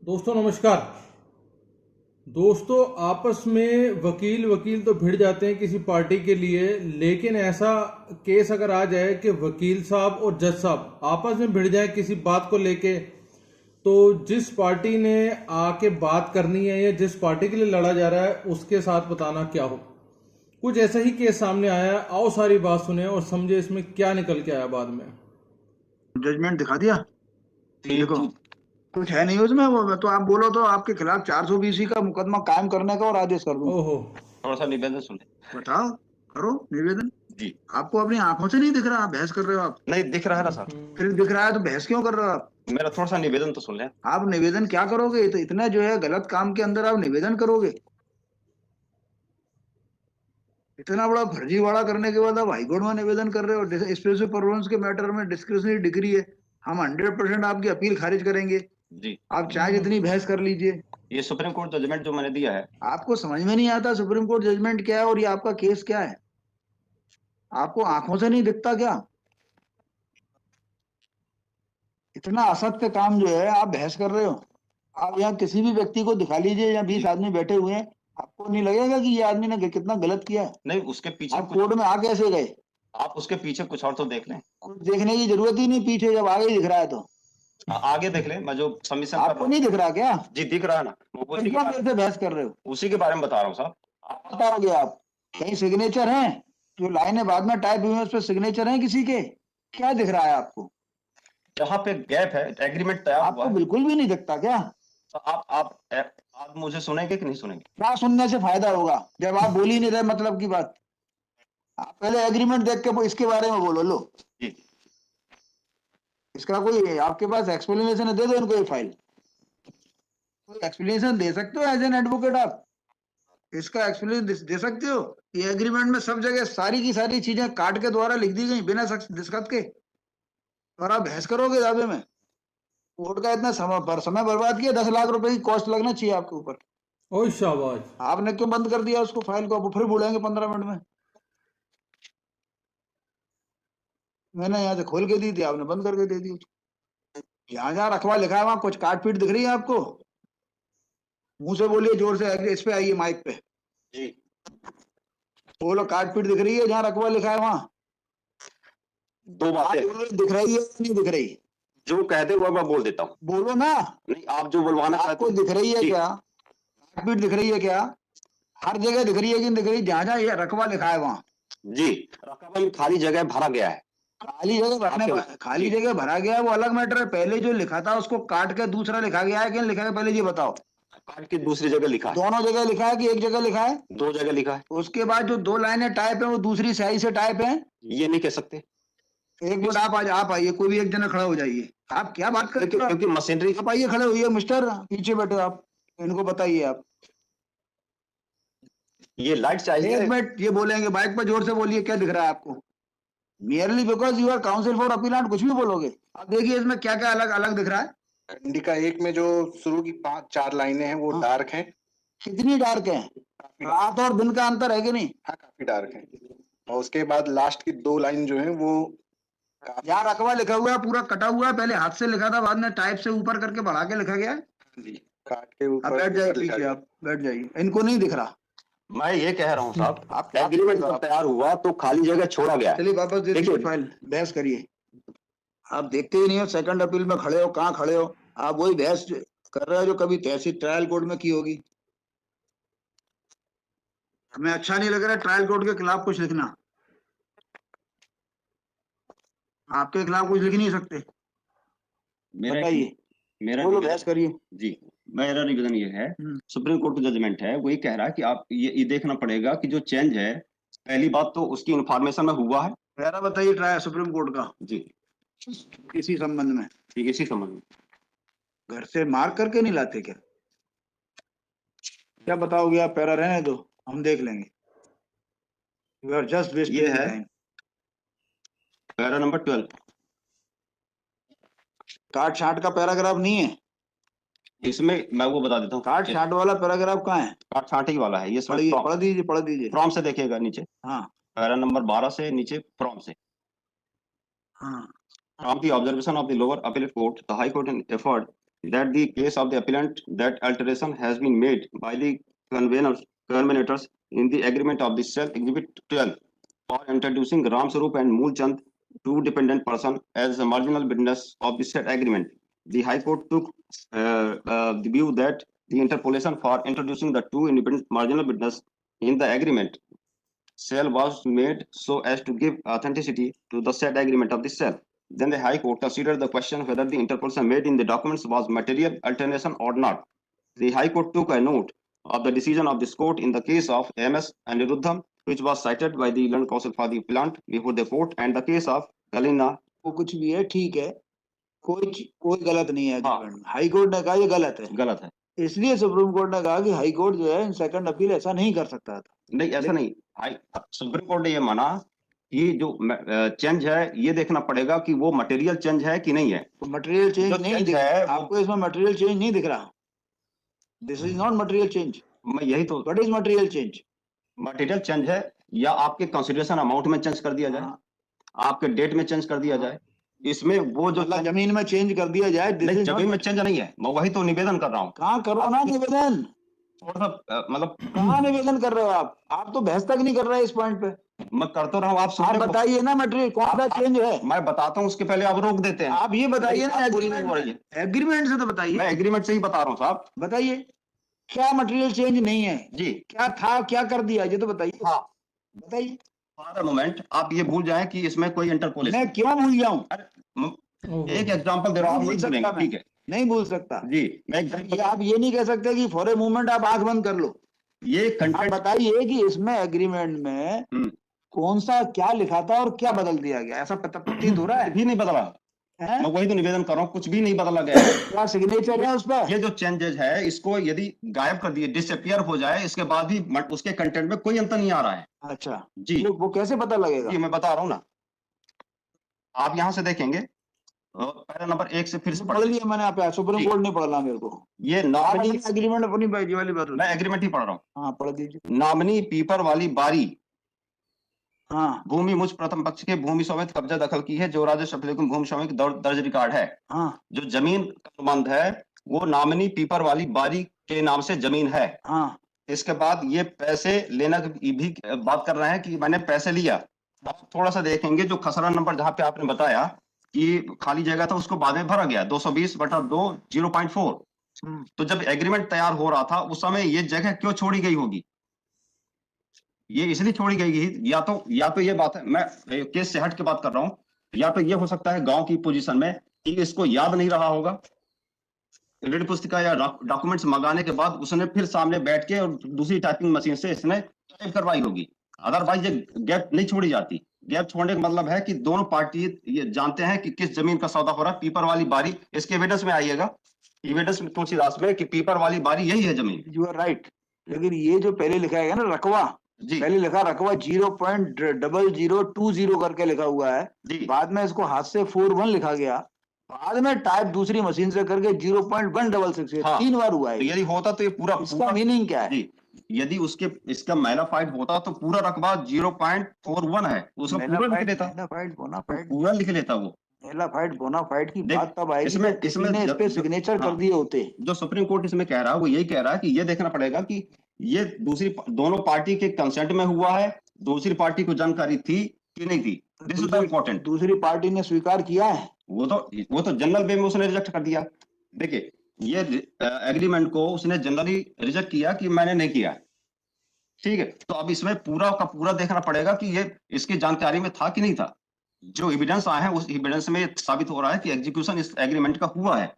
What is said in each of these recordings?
दोस्तों नमस्कार। दोस्तों आपस में वकील वकील तो भिड़ जाते हैं किसी पार्टी के लिए, लेकिन ऐसा केस अगर आ जाए कि वकील साहब और जज साहब आपस में भिड़ जाए किसी बात को लेके, तो जिस पार्टी ने आके बात करनी है या जिस पार्टी के लिए लड़ा जा रहा है उसके साथ बताना क्या हो। कुछ ऐसा ही केस सामने आया है। आओ सारी बात सुने और समझे इसमें क्या निकल के आया बाद में। जजमेंट दिखा दिया। ठीक देखो कुछ है नहीं उसमें, वो तो आप बोलो तो आपके खिलाफ 420 का मुकदमा कायम करने का और आदेश कर दूं। ओहो, थोड़ा सा निवेदन सुन ले। बताओ, करो निवेदन। जी आपको अपनी आंखों से नहीं दिख रहा, आप बहस कर रहे हो। आप नहीं दिख रहा है ना सर, फिर दिख रहा है तो बहस क्यों कर रहे हो आप? मेरा थोड़ा सा निवेदन तो सुन ले। आप निवेदन क्या करोगे? तो इतना जो है गलत काम के अंदर आप निवेदन करोगे? इतना बड़ा फर्जीवाड़ा करने के बाद आप हाईकोर्ट में निवेदन कर रहे हो। स्पेशल परफॉर्मेंस के मैटर में डिस्क्रिशनरी डिग्री है, हम 100% आपकी अपील खारिज करेंगे। जी आप चाहे जितनी बहस कर लीजिए। ये सुप्रीम कोर्ट जजमेंट जो मैंने दिया है, आपको समझ में नहीं आता सुप्रीम कोर्ट जजमेंट क्या है और ये आपका केस क्या है? आपको आंखों से नहीं दिखता क्या? इतना असत्य काम जो है आप बहस कर रहे हो। आप यहाँ किसी भी व्यक्ति को दिखा लीजिए, यहाँ 20 आदमी बैठे हुए हैं, आपको नहीं लगेगा कि ये आदमी ने कितना गलत किया है? नहीं उसके पीछे आप कुछ, कोर्ट में आ कैसे गए? आप उसके पीछे कुछ और तो देख लें। कुछ देखने की जरूरत ही नहीं, पीछे जब आगे ही दिख रहा है तो। आगे देख लें, मैं जो सबमिशन कर आपको रहा नहीं हूँ। दिख रहा क्या? जी दिख रहा है ना, वो फिर उसी के क्यों बारे मेरे से बहस कर रहे हो? उसी के बारे में बता रहा हूँ साहब। बताओगे आप? कहीं सिग्नेचर है? जो लाइनें बाद में टाइप हुई है उस पर सिग्नेचर है किसी के? क्या दिख रहा है आपको? जहाँ पे गैप है, एग्रीमेंट तैयार हुआ आपको है, बिल्कुल भी नहीं दिखता क्या? तो आप मुझे सुनेंगे कि नहीं सुनेंगे? क्या सुनने से फायदा होगा जब आप बोल ही नहीं रहे मतलब की बात? आप पहले एग्रीमेंट देख के इसके बारे में बोलो। लो, जी इसका कोई आपके पास एक्सप्लेनेशन है? दे दो इनको ये फाइल। कोई एक्सप्लेनेशन दे सकते हो एज एन एडवोकेट आप? इसका एक्सप्लेनेशन दे सकते हो? ये एग्रीमेंट में सब जगह सारी की सारी चीजें काट के द्वारा लिख दी गई बिना दस्तखत के, और आप बहस करोगे दावे में? कोर्ट का इतना समय बर्बाद किया, 10 लाख रुपए की कॉस्ट लगना चाहिए आपके ऊपर। ओह शाबाश। आपने क्यों बंद कर दिया उसको, फाइल को? अब फिर बोलेंगे 15 मिनट में। मैंने यहाँ से खोल के दी थी, आपने बंद करके दे दी। जहां जहां रखवा लिखा है वहां कुछ काट पीट दिख रही है आपको? मुंह से बोलिए जोर से, इस पे आइए माइक पे जी बोलो। काट पीट दिख रही है जहां रखवा लिखा है वहां? दो बातें दिख रही है नहीं दिख रही? जो कहते हुआ मैं बोल देता हूँ। बोलो ना। नहीं आप जो बुलवाना चाहते आपको हैं। दिख रही है जी। क्या? काट पीट दिख रही है क्या? हर जगह दिख रही है कि नहीं दिख रही? जहां जहां ये रकबा लिखा है वहां जी रकबा में खाली जगह भरा गया है। खाली जगह खाली जगह भरा गया है वो अलग मैटर है। पहले जो लिखा था उसको काट के दूसरा लिखा गया है कि नहीं लिखा है, पहले ये बताओ। काट के दूसरी जगह लिखा है। दोनों जगह लिखा है कि एक जगह लिखा है? दो जगह लिखा है। उसके बाद जो 2 लाइनें टाइप है वो दूसरी स्याही से टाइप है? ये नहीं कह सकते। एक मिनट, आप आइए, कोई भी एक जना खड़ा हो जाइए। आप क्या बात कर रहे हो? क्योंकि मशीनरी। आप आइए, खड़े होइए मिस्टर, पीछे बैठे आप। इनको बताइए आप। ये लाइट चाहिए। एक मिनट, ये बोलेंगे बाइक पर, जोर से बोलिए, क्या दिख रहा है आपको? Merely because you are counsel for appellant, कुछ भी बोलोगे। अब देखिए इसमें क्या क्या अलग अलग दिख रहा है। इंडिका एक में जो शुरू की 5-4 लाइनें हैं वो हाँ। डार्क हैं। कितनी डार्क है? रात और दिन का अंतर है कि नहीं? हाँ काफी डार्क हैं। और उसके बाद लास्ट की 2 लाइन जो है वो यहाँ रकबा लिखा हुआ है पूरा कटा हुआ है, पहले हाथ से लिखा था, बाद में टाइप से ऊपर करके बढ़ा के लिखा गया है। जी काट के अब ऊपर बैठ जाइए लिखा पीछे, गया। आप बैठ जाइए, इनको नहीं दिख रहा। मैं ये कह रहा हूँ साहब, आप एग्रीमेंट जब तैयार हुआ तो खाली जगह छोड़ा गया है। चलिए वापस दे दीजिए फाइल, बहस करिए। आप देखते ही नहीं हो, सेकंड अपील में खड़े हो, कहाँ खड़े हो आप? वही बहस कर रहे हो जो कभी तहसील ट्रायल कोर्ट में की होगी। हमें अच्छा नहीं लग रहा ट्रायल कोर्ट के खिलाफ कुछ लिखना। आपके खिलाफ कुछ लिख नहीं सकते, बताइए। मेरा बोलो, निवेदन बहस करिए। जी, मेरा निवेदन ये है, सुप्रीम कोर्ट का जजमेंट है, वही कह रहा है कि आप ये देखना पड़ेगा कि जो चेंज है, पहली बात तो उसकी इन्फॉर्मेशन में हुआ है। पहला बताइए ट्रायल सुप्रीम कोर्ट का जी इसी संबंध में। ठीक, इसी संबंध में। घर से मार करके नहीं लाते क्या? क्या बताओगे आप? पैरा रहने दो, हम देख लेंगे। यू आर जस्ट वेस्टिंग ये है टाइम। Para number 12। काट छाट का पैराग्राफ नहीं है इसमें मैं वो बता देता हूँ, काट छाट वाला पैराग्राफ कहाँ है? काट छांटे वाला है ये। पढ़िए, पढ़ दीजिए, पढ़ दीजिए। फ्रॉम से देखिएगा नीचे, हाँ पैरा नंबर 12 से नीचे फ्रॉम से। हाँ। From the observation of the lower appellate court, the High Court in effort that the case of the appellant that alteration has been made by the conveners in the agreement of the cell exhibit 12 for introducing Ram Sarup and Mool Chand, two dependent person, as a marginal witness of the said agreement. The High Court took the view that the interpolation for introducing the two independent marginal witness in the agreement cell was made so as to give authenticity to the said agreement of the cell. Then the High Court considered the question whether the interpolation made in the documents was material alternation or not. The High Court took a note of the decision of this court in the case of MS Aniruddham, which was cited by the learned counsel for the appellant before the court, and the case of Galina. वो कुछ भी है ठीक है, कोई गलत नहीं है हाँ। agreement में। हाई कोर्ट ने कहा ये गलत है, इसलिए सुप्रीम कोर्ट ने कहा कि हाई कोर्ट जो है सेकंड अपील ऐसा नहीं कर सकता था। नहीं, ऐसा नहीं, सुप्रीम कोर्ट ने ये माना कि जो चेंज है ये देखना पड़ेगा कि वो मटेरियल चेंज है कि नहीं है। तो मटेरियल चेंज नहीं change दिख है, रहा, आपको इसमें मटेरियल चेंज नहीं दिख रहा। This is not material change. मैं यही तो, what is material change? Material change है या आपके कंसिडरेशन अमाउंट में चेंज कर दिया जाए, आपके डेट में चेंज कर दिया जाए, इसमें वो जो मतलब जमीन में चेंज कर दिया जाए। नहीं, जमीन में चेंज नहीं है, मैं वही तो निवेदन कर रहा हूँ। कहाँ करो ना निवेदन, थोड़ा सा मतलब कहाँ निवेदन कर रहे हो आप तो बहस तक नहीं कर रहे इस पॉइंट पे। मैं करता रहा हूँ, आप बताइए ना मटेरियल कौन सा चेंज है। मैं बताता हूँ, उसके पहले आप रोक देते हैं। आप ये बताइए ना, एग्रीमेंट से तो बताइए। मैं एग्रीमेंट से ही बता रहा हूँ साहब। बताइए क्या मटेरियल चेंज नहीं है जी, क्या था, क्या कर दिया, ये तो बताइए। हाँ बताइए। फॉर मोमेंट आप ये भूल जाएं कि इसमें कोई इंटरपोलेशन। मैं क्यों भूल जाऊं? एक एग्जांपल दे रहा हूँ, ठीक है, नहीं भूल सकता जी। आप ये नहीं कह सकते कि फॉर ए मोमेंट आप आंख बंद कर लो। ये कंटेंट बताइए कि इसमें एग्रीमेंट में कौन सा क्या लिखा था और क्या बदल दिया गया, ऐसा प्रतीत हो रहा है? भी नहीं बदला है? मैं वही तो निवेदन कर रहा हूँ, कुछ भी नहीं बदला गया है। क्या सिग्नेचर है उस पर? ये जो चेंजेस है इसको यदि गायब कर दिए, डिसअपियर हो जाए, इसके बाद भी उसके कंटेंट में कोई अंतर नहीं आ रहा है। अच्छा जी, वो कैसे पता लगेगा? जी मैं बता रहा हूँ ना, आप यहाँ से देखेंगे पैरा नंबर 1 से फिर से पढ़ लिया मैंने, आप सुप्रीम कोर्ट नहीं पढ़ना मेरे को। ये एग्रीमेंट अपनी बाजी वाली बात, मैं एग्रीमेंट ही पढ़ रहा हूँ। हाँ पढ़ दीजिए। नामिनी पीपर वाली बारी हाँ भूमि मुझ प्रथम पक्ष के भूमि समेत कब्जा दखल की है, जो राजस्व अभिलेख भूमि समेत दर्ज रिकॉर्ड है। हाँ जो जमीन का संबंध है वो नामिनी पीपर वाली बारी के नाम से जमीन है। हाँ इसके बाद ये पैसे लेना की भी बात कर रहे हैं कि मैंने पैसे लिया। आप थोड़ा सा देखेंगे जो खसरा नंबर जहाँ पे आपने बताया कि खाली जगह था उसको बाद में भरा गया 220/2 0.4। तो जब एग्रीमेंट तैयार हो रहा था उस समय ये जगह क्यों छोड़ी गई होगी? ये इसलिए छोड़ी गई, या तो ये बात है, मैं केस से हट के बात कर रहा हूँ, या तो ये हो सकता है गांव की पोजीशन में कि इसको याद नहीं रहा होगा, रीड पुस्तिका या डॉक्यूमेंट्स मंगाने के बाद उसने फिर सामने बैठ के और दूसरी टाइपिंग मशीन से इसने टाइप करवाई होगी। अदरवाइज ये गैप नहीं छोड़ी जाती। गैप छोड़ने का मतलब है कि दोनों पार्टी ये जानते हैं कि किस जमीन का सौदा हो रहा है। पीपर वाली बारी, इसके एविडेंस में आइएगा, एविडेंस में तुलसीदास में कि पीपर वाली बारी यही है जमीन। यू आर राइट, लेकिन ये जो पहले लिखा है ना रकवा, जी पहले लिखा रकवा 0.0020 करके लिखा हुआ है जी, बाद में इसको हाथ से 41 लिखा गया, बाद में टाइप दूसरी मशीन से करके 0.166 हाँ। 3 बार हुआ है। तो यदि होता तो ये पूरा इसका मीनिंग क्या है? जी, यदि इसका मैलाफाइड होता तो पूरा रकबा 0.41 है, उसका पूरा लिख लेता, पूरा लिख लेता वो। मेलाफाइड बोनाफाइड की देख, बात तब आएगी इसमें इस पे सिग्नेचर कर दिए होते। जो सुप्रीम कोर्ट इसमें कह रहा है वो यही कह रहा है कि ये देखना पड़ेगा कि ये दोनों पार्टी के कंसेंट में हुआ है, दूसरी पार्टी को जानकारी थी कि नहीं थी। This is the important. दूसरी पार्टी ने स्वीकार किया है, वो तो जनरल वे में उसने रिजेक्ट कर दिया। देखिए ये एग्रीमेंट को उसने जनरली रिजेक्ट किया कि मैंने नहीं किया, ठीक है। तो अब इसमें पूरा का पूरा देखना पड़ेगा कि ये इसकी जानकारी में था कि नहीं था। जो एविडेंस आए हैं उस एविडेंस में साबित हो रहा है कि एग्जीक्यूशन इस एग्रीमेंट का हुआ है।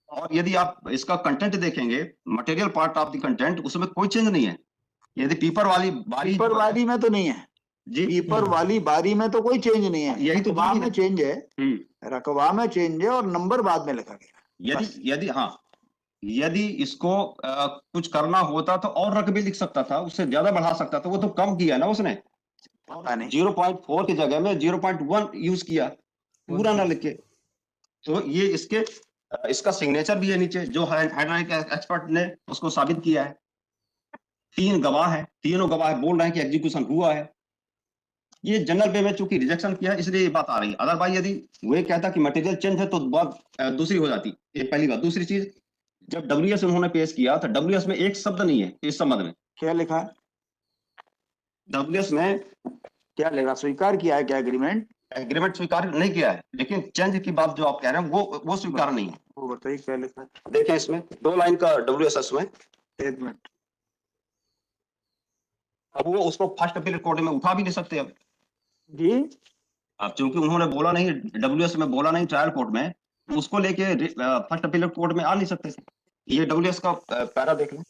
और यदि आप इसका कंटेंट देखेंगे, material part of the content, उसमें कोई चेंज नहीं है। यदि पीपर वाली में तो नहीं है जी, पीपर वाली बारी में तो कोई चेंज नहीं है, यही तो रकबा में चेंज है, रकबा में चेंज है और नंबर बाद में लिखा गया। यदि इसको कुछ करना होता तो और रकबे लिख सकता था, उससे ज्यादा बढ़ा सकता था, वो तो कम किया ना उसने। 0.4 की जगह में 0.1 यूज किया, पूरा ना लिख के। तो ये इसका सिग्नेचर भी है नीचे, जो हाइड्रोलिक एक्सपर्ट ने उसको साबित किया है। 3 गवाह है, तीनों गवाह बोल रहे हैं कि एग्जीक्यूशन हुआ है। ये जनरल वे में चूंकि रिजेक्शन किया है इसलिए ये बात आ रही है। अदरवाइज यदि वो कहता कि मटेरियल चेंज है तो बात दूसरी हो जाती। ये पहली बात। दूसरी चीज, जब WS उन्होंने पेश किया तो WS में एक शब्द नहीं है इस संबंध में। क्या लिखा है? WS में क्या लिखा? स्वीकार किया है क्या एग्रीमेंट? एग्रीमेंट स्वीकार नहीं किया है, लेकिन चेंज की बात जो आप कह रहे हैं वो स्वीकार नहीं है। वो बताइए क्या लिखा है? देखें इसमें 2 लाइन का WSS में, एक मिनट। अब वो उसको फर्स्ट अपील कोर्ट में उठा भी नहीं सकते। अब जी चूंकि उन्होंने बोला नहीं, WS में बोला नहीं ट्रायल कोर्ट में, तो उसको लेके फर्स्ट अपील कोर्ट में आ नहीं सकते। ये WS का पैरा देख लें।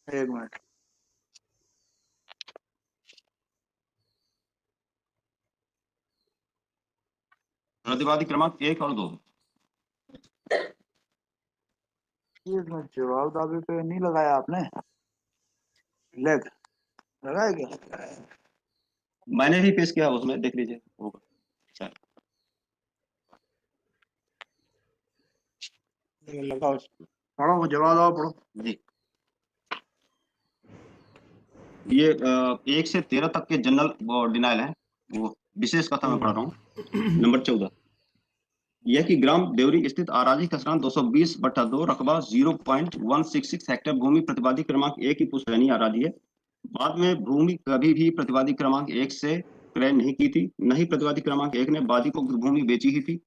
एक मिनट। प्रतिवादी क्रमांक 1 और 2। एक मिनट, जवाब दावे पे नहीं लगाया आपने? लेग लगाया क्या? मैंने भी पेश किया उसमें, देख लीजिए होगा। लगाओ, पढ़ो वो जवाब दावा पढ़ो। जी, ये 1 से 13 तक के जनरल डिनाइल है, वो विशेष कथा में पढ़ रहा हूँ। नंबर 14, यह कि ग्राम देवरी स्थित आराजी खसरान 220/2 रकबा 0.166 हेक्टेयर भूमि प्रतिवादी क्रमांक 1 की पुश्तैनी आराजी है। बाद में भूमि कभी भी प्रतिवादी क्रमांक 1 से क्रय नहीं की थी, न ही प्रतिवादी क्रमांक 1 ने वादी को भूमि बेची ही थी।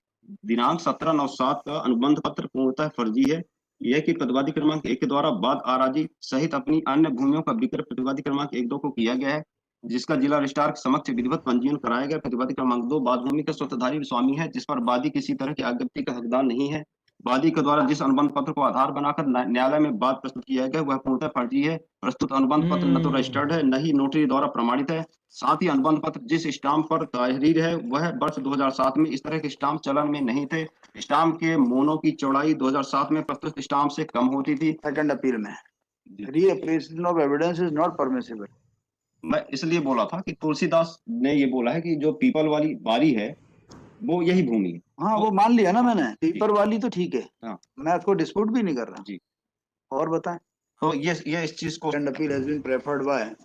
दिनांक 17/9/7 का अनुबंध पत्र पूर्णतः फर्जी है। यह कि प्रतिवादी क्रमांक 1 के द्वारा बाद आराजी सहित अपनी अन्य भूमियों का विक्रय प्रतिवादी क्रमांक 1-2 को किया गया है, जिसका जिला रजिस्ट्रार के समक्ष विधिवत पंजीयन कराया गया। प्रतिवादी क्रमांक 2 बाद भूमि का स्वतःधारी स्वामी है, जिस पर वादी किसी तरह की आज्ञप्ति का हकदार नहीं है। वादी के द्वारा जिस अनुबंध पत्र को आधार बनाकर न्यायालय में वाद प्रस्तुत किया गया वह पूर्णतः फर्जी है। प्रस्तुत अनुबंध पत्र न तो रजिस्टर्ड है, न ही नोटरी द्वारा प्रमाणित है। साथ ही अनुबंध पत्र जिस स्टाम्प पर तहरीर है वह वर्ष 2007 में इस तरह के स्टाम्प चलन में नहीं थे। स्टाम्प के मोनो की चौड़ाई 2007 में प्रस्तुत स्टाम्प से कम होती थी। सेकंड अपील में reappreciation of evidence is not permissible. मैं इसलिए बोला था कि तुलसीदास ने ये बोला है कि जो पीपल वाली बारी है वो यही भूमि है। हाँ वो मान लिया ना मैंने, पेपर वाली तो ठीक है, हाँ। मैं उसको डिस्प्यूट भी नहीं कर रहा जी। और बताएं। तो ये इस चीज को second appeal has been preferred by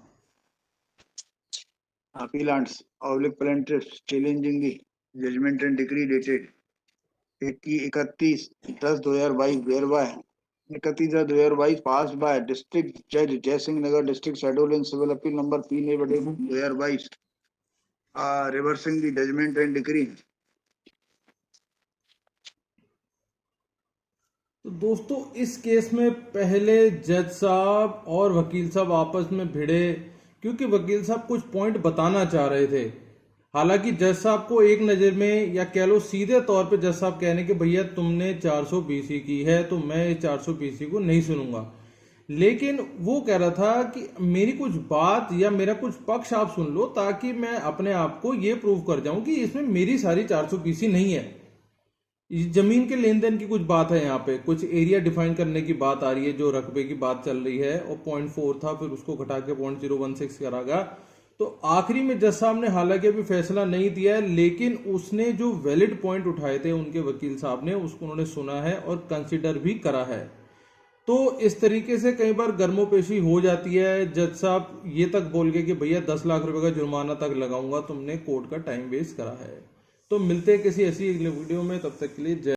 appellants oblique plaintiffs challenging the judgment and decree dated 31/10/2022 whereby 31/10/2022 passed by District Judge Jai Singh Nagar District Schedule in Civil Appeal number 3/2022 reversing the judgment and decree। तो दोस्तों इस case में पहले जज साहब और वकील साहब आपस में भिड़े, क्योंकि वकील साहब कुछ पॉइंट बताना चाह रहे थे। हालांकि जज साहब को एक नज़र में, या कह लो सीधे तौर पे जज साहब कहने के भैया तुमने 420 की है तो मैं 420 को नहीं सुनूंगा, लेकिन वो कह रहा था कि मेरी कुछ बात या मेरा कुछ पक्ष आप सुन लो ताकि मैं अपने आप को ये प्रूव कर जाऊं कि इसमें मेरी सारी 420 नहीं है। जमीन के लेन देन की कुछ बात है, यहाँ पे कुछ एरिया डिफाइन करने की बात आ रही है, जो रकबे की बात चल रही है, और 0.4 था फिर उसको घटा के 0.016 करा गया। तो आखिरी में जज साहब ने हालांकि अभी फैसला नहीं दिया है, लेकिन उसने जो वैलिड पॉइंट उठाए थे उनके वकील साहब ने, उसको उन्होंने सुना है और कंसिडर भी करा है। तो इस तरीके से कई बार गर्मोपेशी हो जाती है। जज साहब ये तक बोल गए कि भैया 10 लाख रुपए का जुर्माना तक लगाऊंगा, तुमने कोर्ट का टाइम वेस्ट करा है। तो मिलते हैं किसी ऐसी वीडियो में, तब तक के लिए जय।